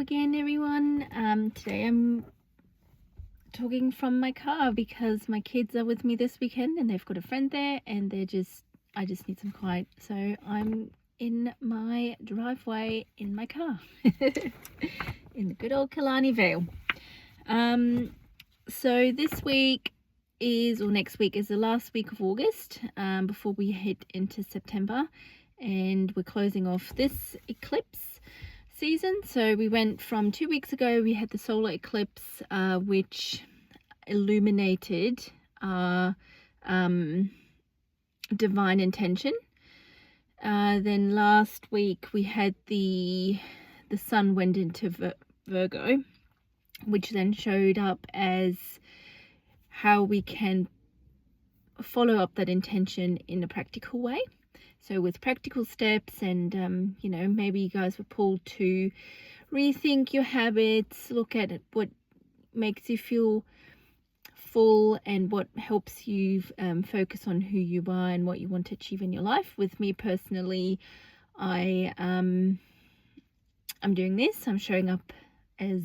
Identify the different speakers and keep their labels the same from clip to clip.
Speaker 1: again, everyone. Today I'm talking from my car because my kids are with me this weekend and they've got a friend there and I just need some quiet. So I'm in my driveway in my car in the good old Killarney Vale. So this week or next week is the last week of August before we head into September, and we're closing off this eclipse season. So we went from 2 weeks ago, we had the solar eclipse which illuminated our divine intention. Then last week we had the sun went into Virgo, which then showed up as how we can follow up that intention in a practical way. So with practical steps and, you know, maybe you guys were pulled to rethink your habits, look at what makes you feel full and what helps you focus on who you are and what you want to achieve in your life. With me personally, I'm doing this. I'm showing up as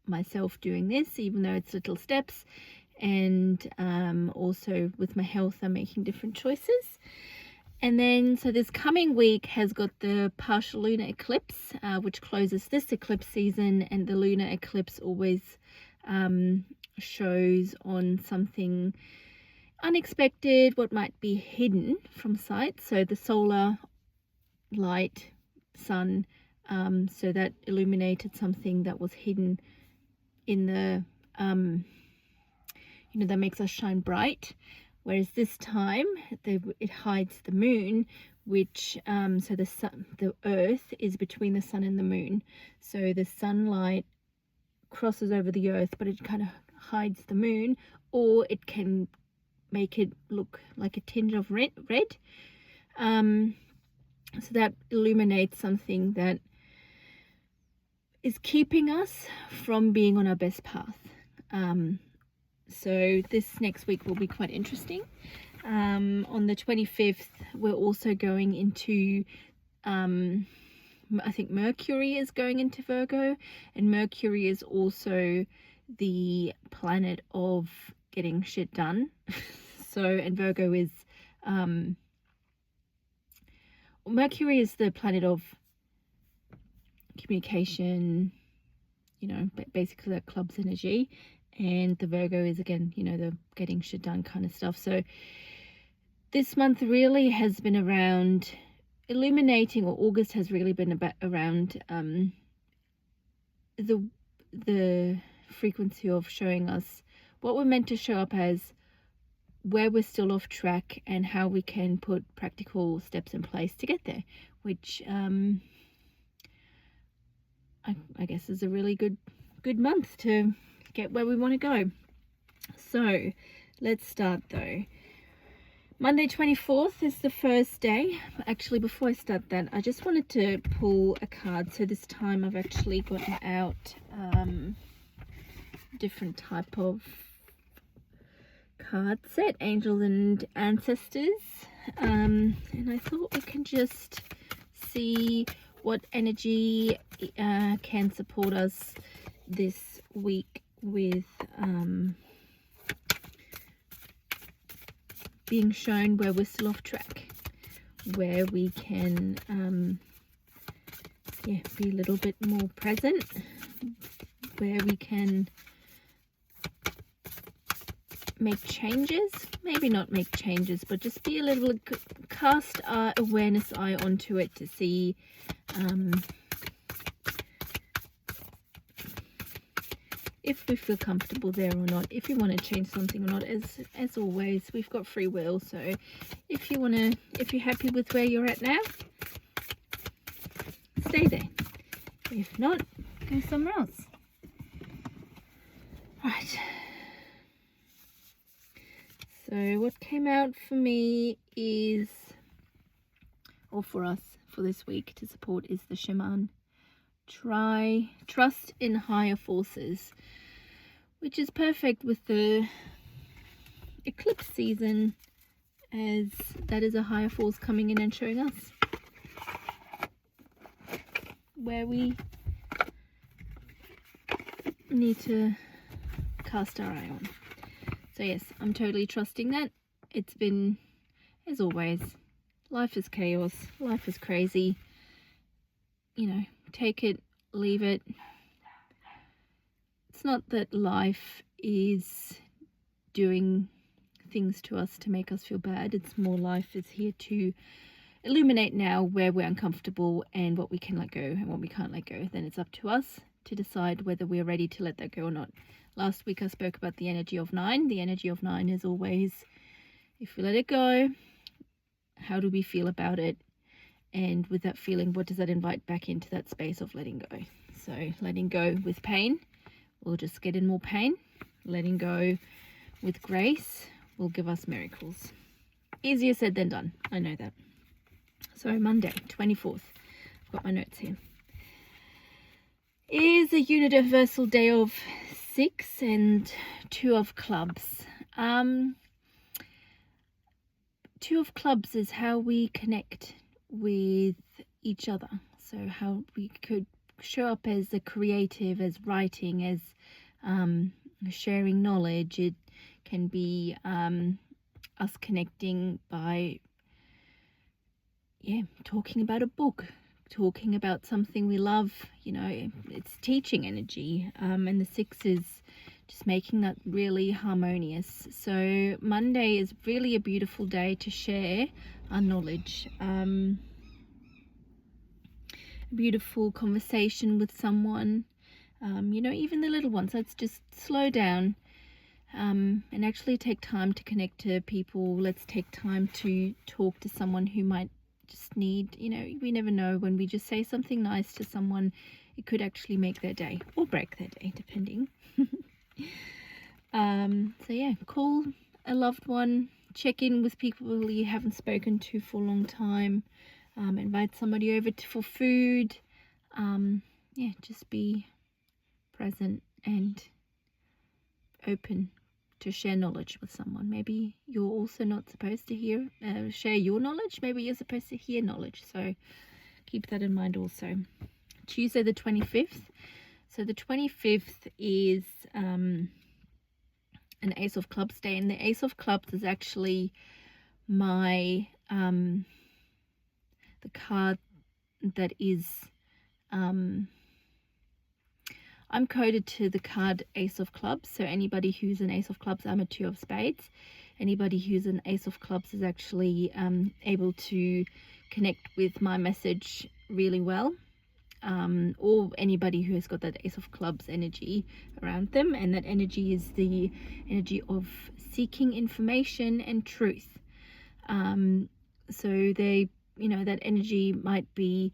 Speaker 1: myself doing this, even though it's little steps. And also with my health, I'm making different choices. And then, so this coming week has got the partial lunar eclipse, which closes this eclipse season. And the lunar eclipse always shows on something unexpected, what might be hidden from sight. So the solar light, sun, so that illuminated something that was hidden in the, you know, that makes us shine bright. Whereas this time it hides the moon, which so the earth is between the sun and the moon, so the sunlight crosses over the earth, but it kind of hides the moon, or it can make it look like a tinge of red. So that illuminates something that is keeping us from being on our best path. So this next week will be quite interesting. On the 25th, we're also going into, I think Mercury is going into Virgo, and Mercury is also the planet of getting shit done. So, and Virgo is, Mercury is the planet of communication, you know, basically that club's energy. And the Virgo is, again, you know, the getting shit done kind of stuff. So this month really has been around illuminating, or August has really been about around the frequency of showing us what we're meant to show up as, where we're still off track, and how we can put practical steps in place to get there, which I guess is a really good month to get where we want to go. So let's start though. Monday 24th is the first day. Actually, before I start that, I just wanted to pull a card. So this time I've actually gotten out different type of card set, angels and ancestors, and I thought we can just see what energy can support us this week with being shown where we're still off track, where we can be a little bit more present, where we can make changes, maybe not make changes, but just be a little, cast our awareness eye onto it to see if we feel comfortable there or not, if you want to change something or not. As always, we've got free will, so if you're happy with where you're at now, stay there. If not, go somewhere else. Right. So what came out for me is, or for us for this week to support, is the shaman. Trust in higher forces, which is perfect with the eclipse season, as that is a higher force coming in and showing us where we need to cast our eye on. So yes, I'm totally trusting that. It's been, as always, life is chaos, life is crazy. You know, take it, leave it. It's not that life is doing things to us to make us feel bad. It's more life is here to illuminate now where we're uncomfortable and what we can let go and what we can't let go. Then it's up to us to decide whether we're ready to let that go or not. Last week I spoke about the energy of 9. The energy of 9 is always, if we let it go, how do we feel about it? And with that feeling, what does that invite back into that space of letting go? So letting go with pain, we'll just get in more pain. Letting go with grace will give us miracles. Easier said than done, I know that. So Monday, 24th, I've got my notes here, is a universal day of 6 and 2 of clubs. 2 of clubs is how we connect with each other. So how we could show up as a creative, as writing, as sharing knowledge. It can be us connecting by talking about a book, talking about something we love. You know, it's teaching energy, and the 6 is just making that really harmonious. So Monday is really a beautiful day to share our knowledge, a beautiful conversation with someone, you know, even the little ones. Let's just slow down and actually take time to connect to people. Let's take time to talk to someone who might just need, you know, we never know, when we just say something nice to someone, it could actually make their day or break their day, depending. So yeah, call a loved one, check in with people you haven't spoken to for a long time, invite somebody over for food. Yeah, just be present and open to share knowledge with someone. Maybe you're also not supposed to share your knowledge. Maybe you're supposed to hear knowledge. So keep that in mind also. Tuesday the 25th. So the 25th is an Ace of Clubs day, and the Ace of Clubs is actually my the card that is I'm coded to the card Ace of Clubs. So anybody who's an Ace of Clubs, I'm a 2 of Spades. Anybody who's an Ace of Clubs is actually able to connect with my message really well. Or anybody who has got that Ace of Clubs energy around them, and that energy is the energy of seeking information and truth. So they, you know, that energy might be,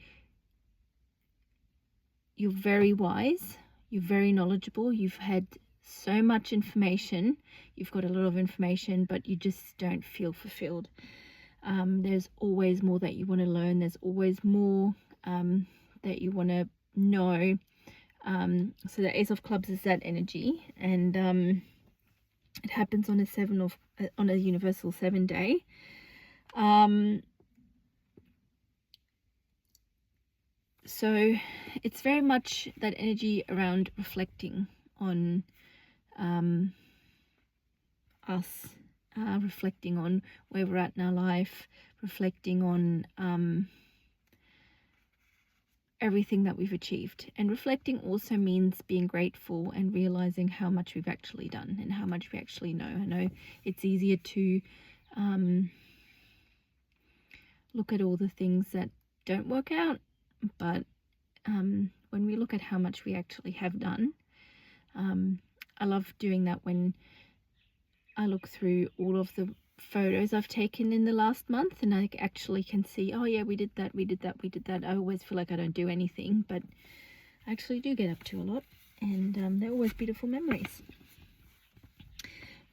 Speaker 1: you're very wise, you're very knowledgeable, you've had so much information, you've got a lot of information, but you just don't feel fulfilled. There's always more that you want to learn, there's always more that you want to know. So the Ace of Clubs is that energy, and it happens on a universal 7 day. So it's very much that energy around reflecting on us, reflecting on where we're at in our life, reflecting on everything that we've achieved. And reflecting also means being grateful and realizing how much we've actually done and how much we actually know. I know it's easier to look at all the things that don't work out, but when we look at how much we actually have done, I love doing that when I look through all of the photos I've taken in the last month, and I actually can see, oh yeah, we did that, we did that, we did that. I always feel like I don't do anything, but I actually do get up to a lot, and they're always beautiful memories.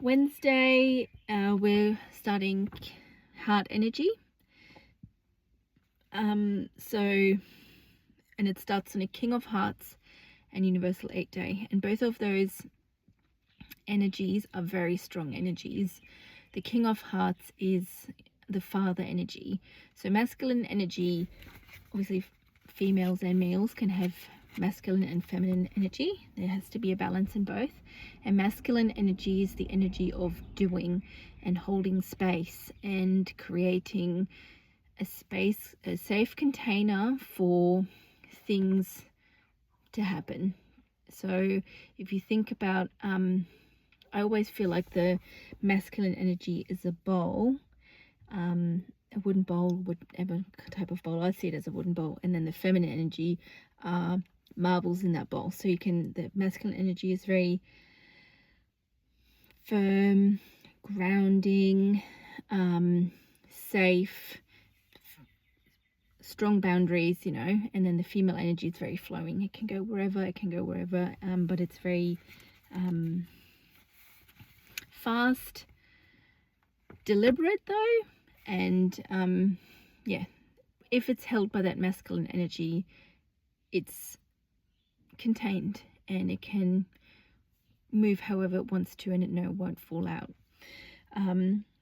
Speaker 1: Wednesday, we're starting heart energy. And it starts on a King of Hearts and Universal 8 day, and both of those energies are very strong energies. The King of Hearts is the father energy. So masculine energy, obviously females and males can have masculine and feminine energy. There has to be a balance in both. And masculine energy is the energy of doing and holding space and creating a space, a safe container for things to happen. So if you think about, I always feel like the masculine energy is a bowl, a wooden bowl, whatever type of bowl. I see it as a wooden bowl. And then the feminine energy are marbles in that bowl. So you can, the masculine energy is very firm, grounding, safe, strong boundaries, you know. And then the female energy is very flowing. It can go wherever, but it's very fast, deliberate though. And yeah, if it's held by that masculine energy, it's contained and it can move however it wants to, and it won't fall out.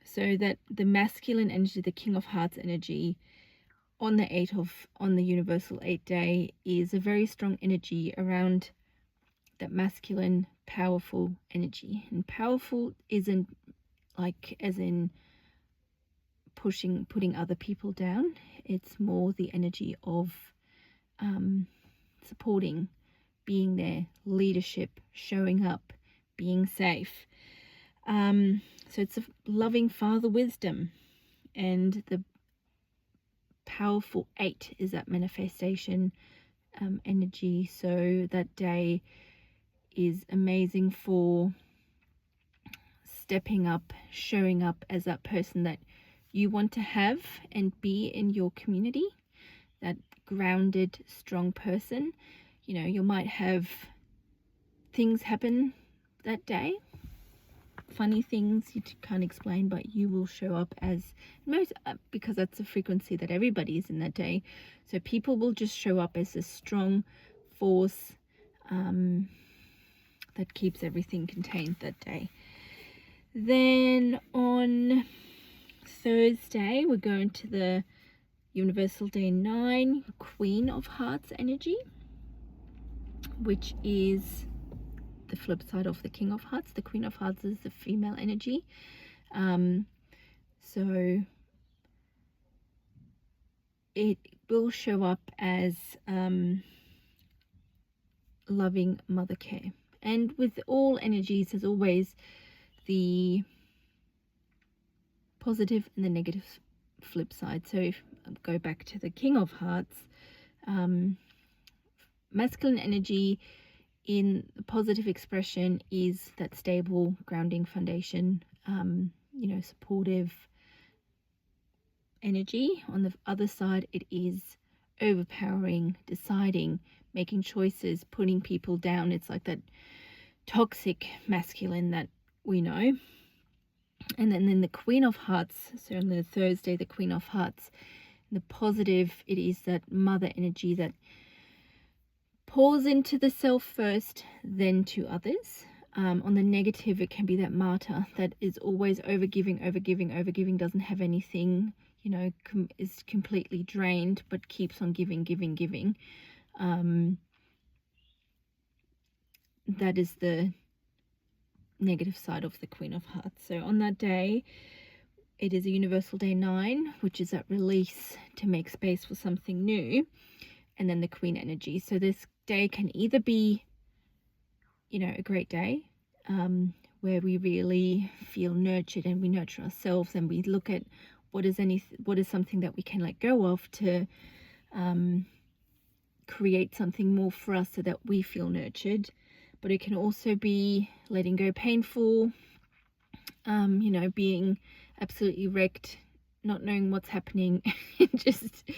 Speaker 1: So that the masculine energy, the King of Hearts energy, on the universal 8 day is a very strong energy around that masculine, powerful energy. And powerful isn't like as in putting other people down. It's more the energy of supporting, being there, leadership, showing up, being safe. So it's a loving father wisdom. And the powerful 8 is that manifestation energy. So that day is amazing for stepping up, showing up as that person that you want to have and be in your community, that grounded, strong person. You know, you might have things happen that day, funny things you can't explain, but you will show up as most, because that's the frequency that everybody is in that day. So people will just show up as a strong force that keeps everything contained that day. Then on Thursday, we're going to the universal day 9, Queen of Hearts energy, which is the flip side of the King of Hearts. The Queen of Hearts is the female energy. So it will show up as loving mother care. And with all energies, there's always the positive and the negative flip side. So if I go back to the King of Hearts, masculine energy in the positive expression is that stable, grounding foundation, you know, supportive energy. On the other side, it is overpowering, deciding, making choices, putting people down. It's like that toxic masculine that we know. And then the Queen of Hearts, so on the Thursday, the Queen of Hearts, the positive, it is that mother energy that pours into the self first, then to others. On the negative, it can be that martyr that is always overgiving, doesn't have anything, you know, is completely drained, but keeps on giving. That is the negative side of the Queen of Hearts. So on that day, it is a universal day 9, which is that release to make space for something new, and then the Queen energy. So this day can either be, you know, a great day where we really feel nurtured and we nurture ourselves and we look at what is something that we can let go of to create something more for us so that we feel nurtured. But it can also be letting go painful, you know, being absolutely wrecked, not knowing what's happening, just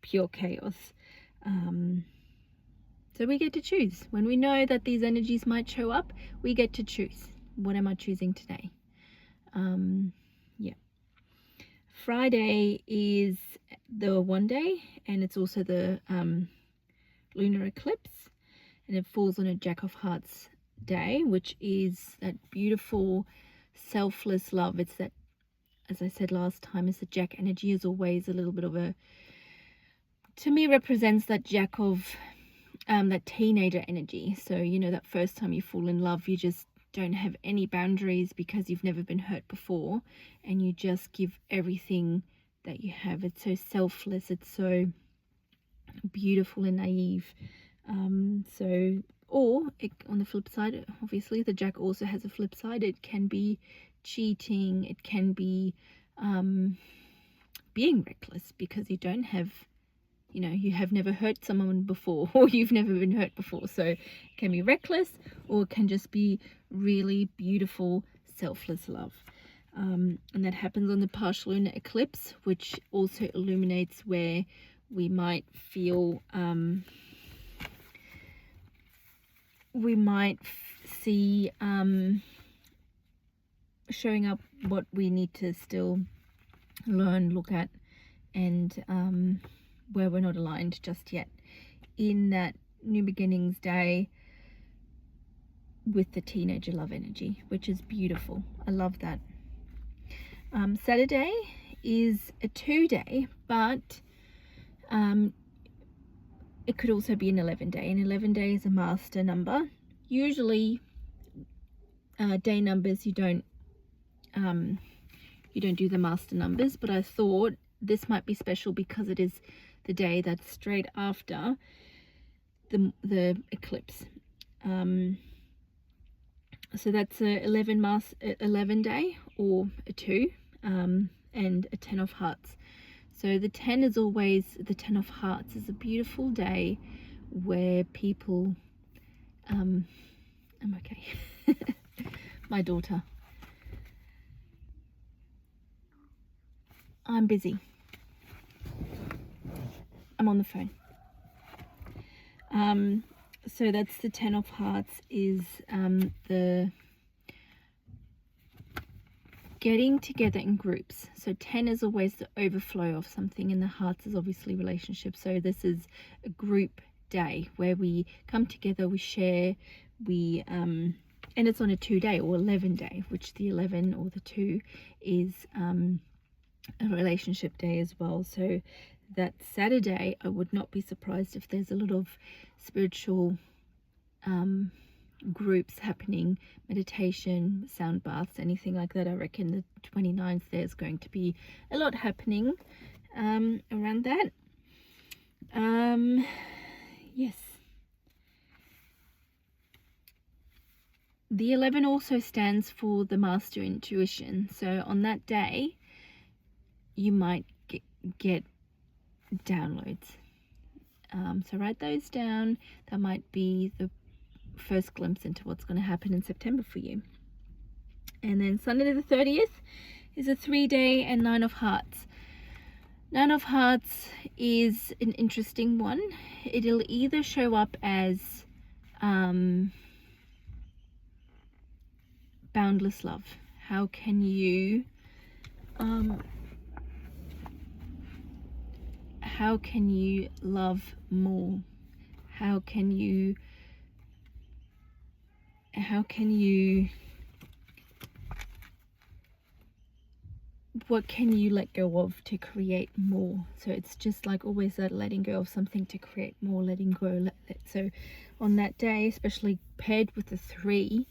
Speaker 1: pure chaos. So we get to choose. When we know that these energies might show up, we get to choose. What am I choosing today? Yeah. Friday is the 1 day, and it's also the lunar eclipse, and it falls on a Jack of Hearts day, which is that beautiful selfless love. It's that, as I said last time, is the Jack energy is always a little bit of a, to me, represents that Jack of that teenager energy. So, you know, that first time you fall in love, you just don't have any boundaries because you've never been hurt before, and you just give everything that you have. It's so selfless, it's so beautiful and naive. Or on the flip side, obviously the Jack also has a flip side. It can be cheating, it can be being reckless because you don't have, you know, you have never hurt someone before, or you've never been hurt before. So it can be reckless, or it can just be really beautiful, selfless love. And that happens on the partial lunar eclipse, which also illuminates where we might feel, we might see showing up what we need to still learn, look at, and where we're not aligned just yet in that new beginnings day with the teenager love energy, which is beautiful. I love that. Saturday is a 2-day, but it could also be an 11-day. An 11-day is a master number. Usually day numbers, you don't do the master numbers, but I thought this might be special because it is the day that's straight after the eclipse. So that's a 11 day, or a 2, and a 10 of hearts. So the 10 is always, the 10 of hearts is a beautiful day where people, I'm okay. My daughter. I'm busy. I'm on the phone. So that's the 10 of hearts, is the getting together in groups. So 10 is always the overflow of something, and the hearts is obviously relationships. So this is a group day where we come together, we share, we and it's on a 2-day or 11-day, which the 11 or the 2 is a relationship day as well. So that Saturday, I would not be surprised if there's a lot of spiritual groups happening, meditation, sound baths, anything like that. I reckon the 29th there's going to be a lot happening around that. Yes. The 11 also stands for the master intuition. So on that day, you might get downloads. So write those down. That might be the first glimpse into what's going to happen in September for you. And then Sunday the 30th is a 3-day and 9 of hearts. 9 of hearts is an interesting one. It'll either show up as boundless love. How can you love more? What can you let go of to create more? So it's just like always that letting go of something to create more, letting go. So on that day, especially paired with the 3,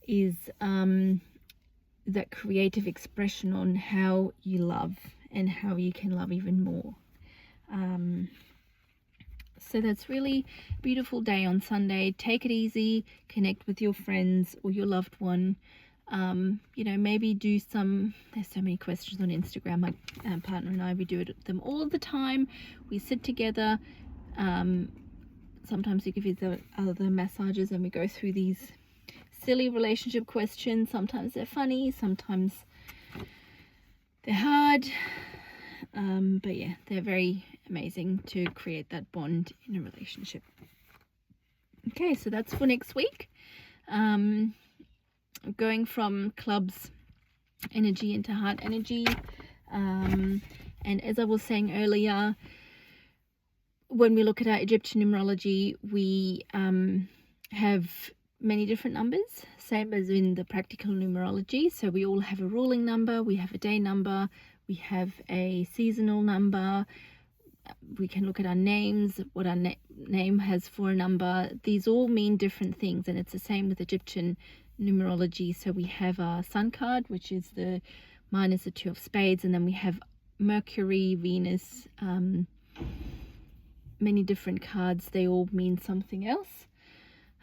Speaker 1: is that creative expression on how you love and how you can love even more. So that's really a beautiful day on Sunday. Take it easy, connect with your friends or your loved one. You know, maybe do some, there's so many questions on Instagram. My partner and I, we do them all the time. We sit together. Sometimes we give each other massages and we go through these silly relationship questions. Sometimes they're funny, sometimes they're hard. But yeah, they're very amazing to create that bond in a relationship. Okay, so that's for next week. Going from clubs energy into heart energy. And as I was saying earlier, when we look at our Egyptian numerology, we have many different numbers, same as in the practical numerology. So we all have a ruling number, we have a day number, we have a seasonal number, We can look at our names, what our name has for a number. These all mean different things, and it's the same with Egyptian numerology. So we have our sun card, which is the minus the 2 of spades, and then we have Mercury, Venus, many different cards. They all mean something else.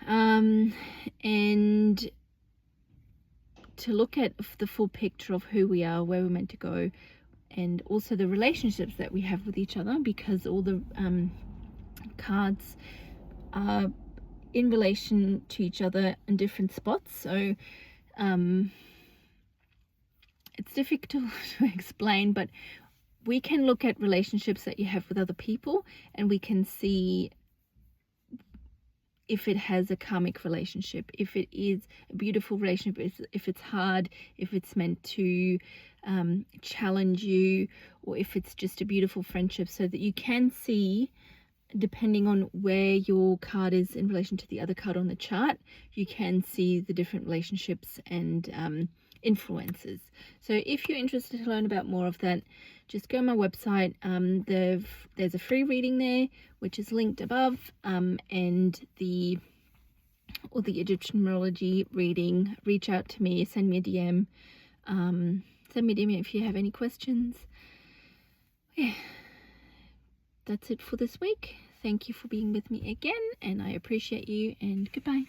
Speaker 1: And to look at the full picture of who we are, where we're meant to go, and also the relationships that we have with each other, because all the cards are in relation to each other in different spots. So it's difficult to explain, but we can look at relationships that you have with other people, and we can see if it has a karmic relationship, if it is a beautiful relationship, if it's hard, if it's meant to challenge you, or if it's just a beautiful friendship, so that you can see, depending on where your card is in relation to the other card on the chart, you can see the different relationships and influences. So if you're interested to learn about more of that, just go on my website. There's a free reading there, which is linked above, and the Egyptian numerology reading. Reach out to me, send me a DM. Send me a DM if you have any questions. Yeah, that's it for this week. Thank you for being with me again, and I appreciate you, and goodbye.